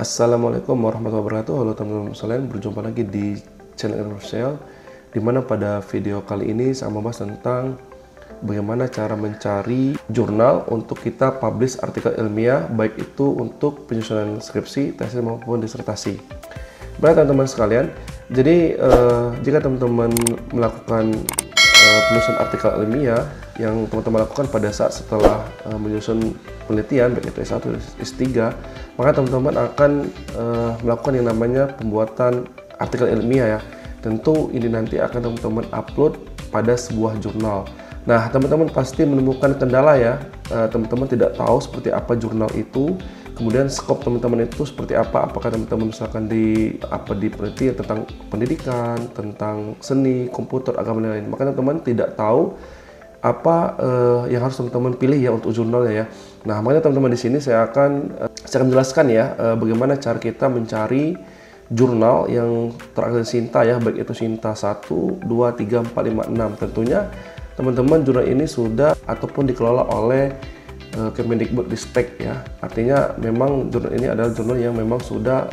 Assalamualaikum warahmatullahi wabarakatuh. Halo teman-teman sekalian, berjumpa lagi di channel Universal, di mana pada video kali ini saya membahas tentang bagaimana cara mencari jurnal untuk kita publish artikel ilmiah, baik itu untuk penyusunan skripsi, tesis maupun disertasi. Baik teman-teman sekalian, jadi jika teman-teman melakukan penyusunan artikel ilmiah yang teman-teman lakukan pada saat setelah menyusun penelitian, baik itu S1 S3, maka teman-teman akan melakukan yang namanya pembuatan artikel ilmiah ya. Tentu ini nanti akan teman-teman upload pada sebuah jurnal. Nah, teman-teman pasti menemukan kendala ya, teman-teman tidak tahu seperti apa jurnal itu, kemudian skop teman-teman itu seperti apa, apakah teman-teman misalkan di penelitian tentang pendidikan, tentang seni, komputer, agama dan lain-lain. Maka teman-teman tidak tahu apa yang harus teman-teman pilih ya untuk jurnalnya ya. Nah, makanya teman-teman di sini saya akan menjelaskan ya bagaimana cara kita mencari jurnal yang terakreditasi Sinta ya, baik itu Sinta 1, 2, 3, 4, 5, 6. Tentunya teman-teman jurnal ini sudah ataupun dikelola oleh Kemendikbudristek ya. Artinya memang jurnal ini adalah jurnal yang memang sudah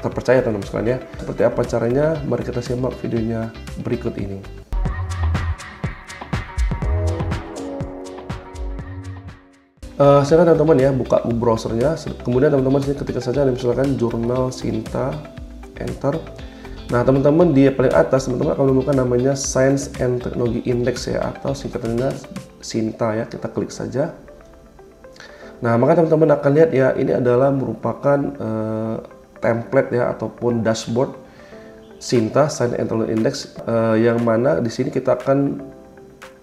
terpercaya teman-teman sekalian ya. Seperti apa caranya? Mari kita simak videonya berikut ini. Silakan teman-teman ya buka browsernya, kemudian teman-teman sini ketik saja misalkan jurnal Sinta, enter. Nah teman-teman di paling atas teman-teman akan menemukan namanya Science and Technology Index ya, atau singkatannya Sinta ya, kita klik saja. Nah maka teman-teman akan lihat ya, ini adalah merupakan template ya ataupun dashboard Sinta Science and Technology Index, yang mana di sini kita akan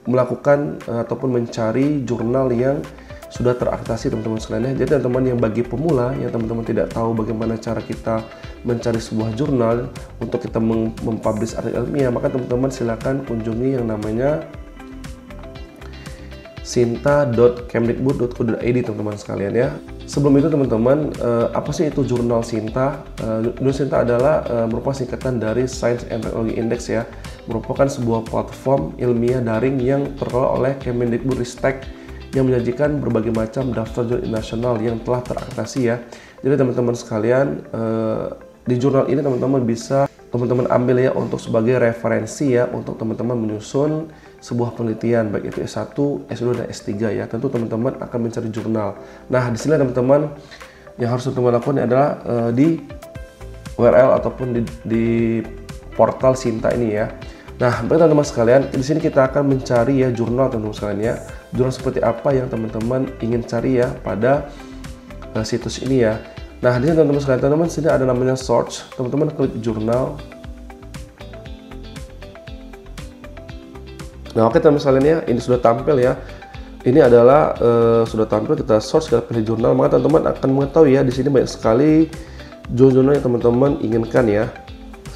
melakukan ataupun mencari jurnal yang sudah terakreditasi teman-teman sekalian ya. Jadi teman-teman yang bagi pemula yang teman-teman tidak tahu bagaimana cara kita mencari sebuah jurnal untuk kita mempublish artikel ilmiah, maka teman-teman silakan kunjungi yang namanya sinta.kemdikbud.go.id teman-teman sekalian ya. Sebelum itu teman-teman, apa sih itu jurnal Sinta? Jurnal Sinta adalah merupakan singkatan dari Science and Technology Index ya, merupakan sebuah platform ilmiah daring yang terkelola oleh Kemendikbudristek yang menyajikan berbagai macam daftar jurnal nasional yang telah terakreditasi ya. Jadi teman-teman sekalian, di jurnal ini teman-teman bisa teman-teman ambil ya untuk sebagai referensi ya untuk teman-teman menyusun sebuah penelitian, baik itu S1, S2 dan S3 ya. Tentu teman-teman akan mencari jurnal. Nah, di sini teman-teman yang harus teman-teman lakukan adalah di URL ataupun di portal Sinta ini ya. Nah, baik teman-teman sekalian, di sini kita akan mencari ya jurnal teman-teman sekalian ya. Jurnal seperti apa yang teman-teman ingin cari ya pada situs ini ya. Nah, di sini teman-teman sekalian, teman-teman sini ada namanya search. Teman-teman klik jurnal. Nah, oke teman-teman sekalian ya, ini sudah tampil ya. Ini adalah sudah tampil, kita search, kita pilih jurnal, maka teman-teman akan mengetahui ya di sini banyak sekali jurnal yang teman-teman inginkan ya.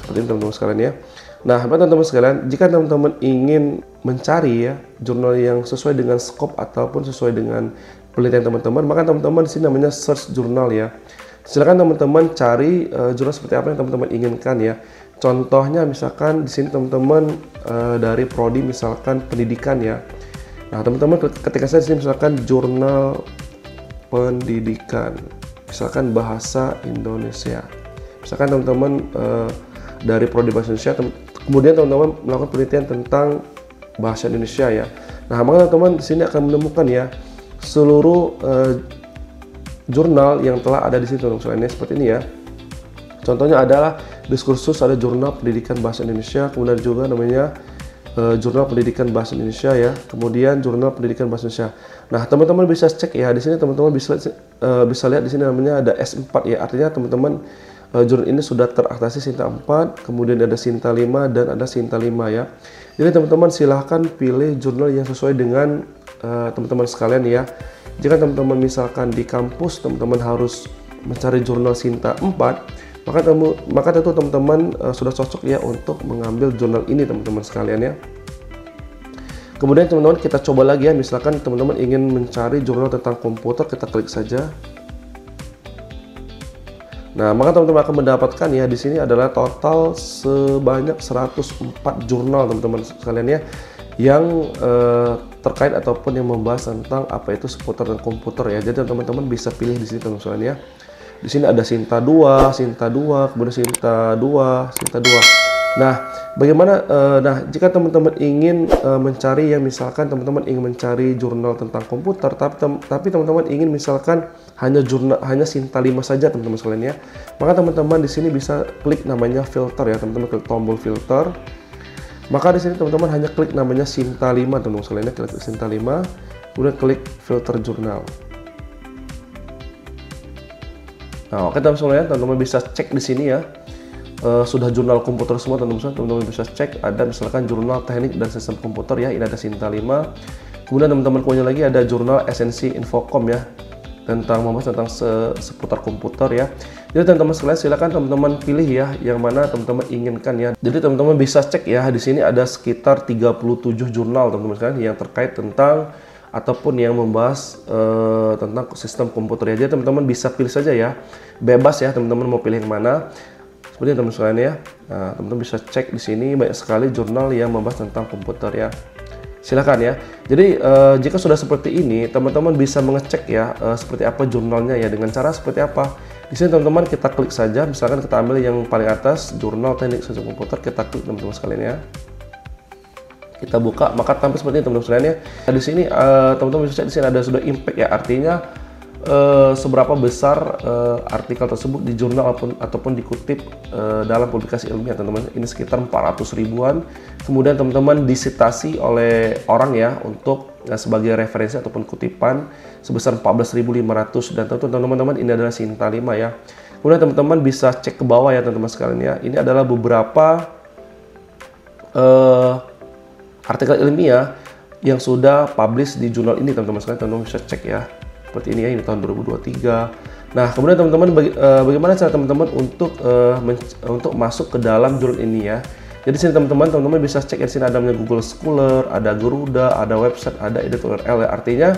Seperti ini teman-teman sekalian ya. Nah, teman-teman sekalian, jika teman-teman ingin mencari ya jurnal yang sesuai dengan skop ataupun sesuai dengan penelitian teman-teman, maka teman-teman di sini namanya search jurnal ya. Silakan teman-teman cari jurnal seperti apa yang teman-teman inginkan ya. Contohnya misalkan di sini teman-teman dari prodi misalkan pendidikan ya. Nah, teman-teman ketika saya di sini misalkan jurnal pendidikan, misalkan bahasa Indonesia. Misalkan teman-teman dari prodi bahasa Indonesia, kemudian teman-teman melakukan penelitian tentang bahasa Indonesia ya. Nah, maka teman-teman di sini akan menemukan ya seluruh jurnal yang telah ada di sini teman-teman seperti ini ya. Contohnya adalah diskursus, ada jurnal pendidikan bahasa Indonesia, kemudian juga namanya jurnal pendidikan bahasa Indonesia ya. Kemudian jurnal pendidikan bahasa Indonesia. Nah, teman-teman bisa cek ya di sini, teman-teman bisa lihat di sini namanya ada S4 ya. Artinya teman-teman jurnal ini sudah terakreditasi Sinta 4, kemudian ada Sinta 5 dan ada Sinta 5 ya. Jadi teman-teman silahkan pilih jurnal yang sesuai dengan teman-teman sekalian ya. Jika teman-teman misalkan di kampus teman-teman harus mencari jurnal Sinta 4, maka tentu teman-teman sudah cocok ya untuk mengambil jurnal ini teman-teman sekalian ya. Kemudian teman-teman kita coba lagi ya, misalkan teman-teman ingin mencari jurnal tentang komputer, kita klik saja. Nah, maka teman-teman akan mendapatkan ya di sini adalah total sebanyak 104 jurnal teman-teman sekalian ya, yang terkait ataupun yang membahas tentang apa itu seputar komputer ya. Jadi teman-teman bisa pilih di sini teman-teman ya. Di sini ada Sinta 2, Sinta 2, kemudian Sinta 2, Sinta 2. Nah, bagaimana? Jika teman-teman ingin mencari yang misalkan teman-teman ingin mencari jurnal tentang komputer, tapi teman-teman ingin misalkan hanya Sinta 5 saja teman-teman sekalian ya, maka teman-teman di sini bisa klik namanya filter ya, teman-teman klik tombol filter. Maka di sini teman-teman hanya klik namanya Sinta 5 teman-teman sekalian ya, klik Sinta 5, kemudian klik filter jurnal. Nah, oke teman-teman sekalian, teman-teman bisa cek di sini ya. Sudah jurnal komputer semua teman-teman bisa cek, ada misalkan jurnal teknik dan sistem komputer ya, ini ada Sinta 5. Kemudian teman-teman punya lagi ada jurnal esensi infocom ya, tentang membahas tentang seputar komputer ya. Jadi teman-teman sekalian silakan teman-teman pilih ya yang mana teman-teman inginkan ya. Jadi teman-teman bisa cek ya, di sini ada sekitar 37 jurnal teman-teman sekalian yang terkait tentang ataupun yang membahas tentang sistem komputer ya. Jadi teman-teman bisa pilih saja ya, bebas ya teman-teman mau pilih yang mana. Seperti teman-teman sekalian ya. Nah, teman-teman bisa cek di sini banyak sekali jurnal yang membahas tentang komputer ya. Silakan ya. Jadi jika sudah seperti ini, teman-teman bisa mengecek ya seperti apa jurnalnya ya, dengan cara seperti apa. Di sini teman-teman kita klik saja, misalkan kita ambil yang paling atas jurnal teknik sistem komputer, kita klik teman-teman sekalian ya. Kita buka, maka tampil seperti ini teman-teman sekalian ya. Nah, di sini teman-teman bisa cek di sini ada sudah impact ya, artinya seberapa besar artikel tersebut di jurnal ataupun dikutip dalam publikasi ilmiah teman-teman. Ini sekitar 400 ribuan. Kemudian teman-teman disitasi oleh orang ya untuk sebagai referensi ataupun kutipan sebesar 14.500, dan tentu teman-teman ini adalah Sinta 5 ya. Kemudian teman-teman bisa cek ke bawah ya teman-teman sekalian ya. Ini adalah beberapa artikel ilmiah yang sudah publish di jurnal ini teman-teman sekalian. Teman-teman bisa cek ya. Seperti ini ya, ini tahun 2023. Nah, kemudian teman-teman bagaimana cara teman-teman untuk masuk ke dalam jurnal ini ya. Jadi sini teman-teman bisa cek di sini ada namanya Google Scholar, ada Garuda, ada website, ada editor URL ya. Artinya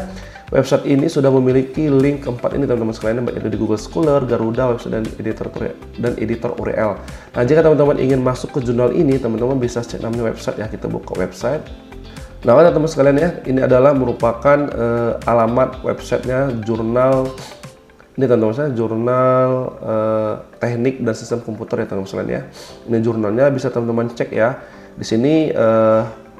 website ini sudah memiliki link keempat ini teman-teman sekalian, baik itu di Google Scholar, Garuda, website dan editor URL. Nah, jika teman-teman ingin masuk ke jurnal ini, teman-teman bisa cek namanya website ya. Kita buka website. Nah, teman-teman sekalian ya, ini adalah merupakan alamat websitenya jurnal ini teman-teman sekalian, jurnal teknik dan sistem komputer ya teman-teman sekalian ya. Ini jurnalnya bisa teman-teman cek ya. Di sini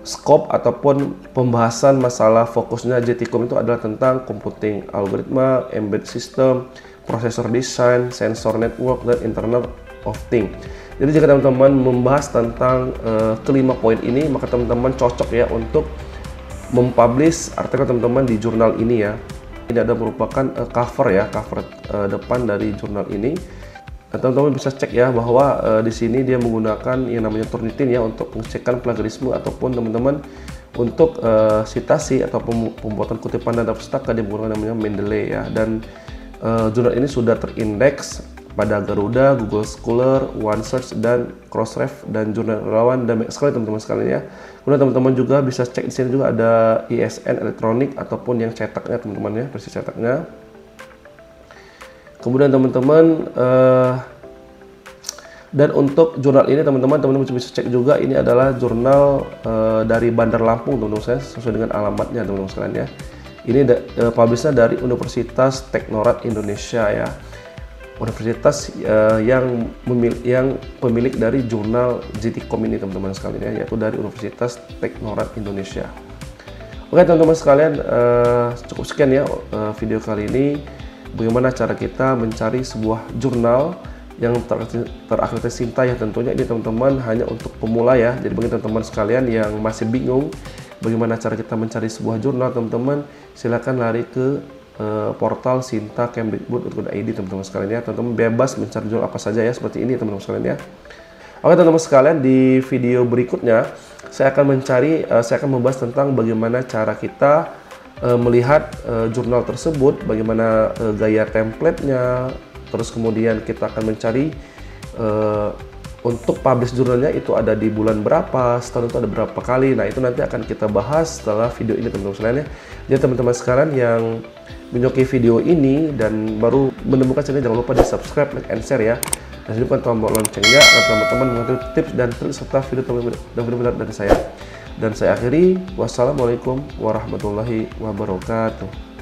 scope ataupun pembahasan masalah fokusnya JTCOM itu adalah tentang computing algoritma, embedded system, processor design, sensor network, dan Internet of Things. Jadi jika teman-teman membahas tentang kelima poin ini, maka teman-teman cocok ya untuk mempublish artikel teman-teman di jurnal ini ya. Ini ada merupakan cover ya, cover depan dari jurnal ini. Dan teman-teman bisa cek ya bahwa di sini dia menggunakan yang namanya Turnitin ya untuk pengecekan plagiarisme, ataupun teman-teman untuk citasi atau pembuatan kutipan data pustaka dia menggunakan namanya Mendeley ya. Dan jurnal ini sudah terindeks pada Garuda, Google Scholar, OneSearch, dan Crossref, dan jurnal relawan, dan banyak sekali teman-teman sekalian ya. Kemudian teman-teman juga bisa cek di sini juga ada ISN elektronik ataupun yang cetaknya teman-teman ya, versi cetaknya. Kemudian teman-teman dan untuk jurnal ini teman-teman bisa cek juga, ini adalah jurnal dari Bandar Lampung teman-teman sekalian, sesuai dengan alamatnya teman-teman sekalian ya. Ini publishnya dari Universitas Teknorat Indonesia ya. Universitas yang pemilik dari jurnal JTCOM ini teman-teman sekalian ya, yaitu dari Universitas Teknorat Indonesia. Oke teman-teman sekalian, cukup sekian ya video kali ini, bagaimana cara kita mencari sebuah jurnal yang terakreditasi Sinta ya. Tentunya ini teman-teman hanya untuk pemula ya. Jadi bagi teman-teman sekalian yang masih bingung bagaimana cara kita mencari sebuah jurnal, teman-teman silakan lari ke portal sinta.kemdikbud.id teman-teman sekalian ya. Teman-teman bebas mencari jurnal apa saja ya, seperti ini teman-teman sekalian ya. Oke teman-teman sekalian, di video berikutnya saya akan membahas tentang bagaimana cara kita melihat jurnal tersebut, bagaimana gaya template-nya, terus kemudian kita akan mencari untuk publish jurnalnya itu ada di bulan berapa, setahun itu ada berapa kali. Nah, itu nanti akan kita bahas setelah video ini teman-teman sekalian ya. Jadi teman-teman sekalian yang menyukai video ini dan baru menemukan channel, jangan lupa di subscribe, like, and share ya. Dan hidupkan tombol loncengnya agar teman-teman mengetahui tips dan trik serta video menarik dari saya. Dan saya akhiri, wassalamualaikum warahmatullahi wabarakatuh.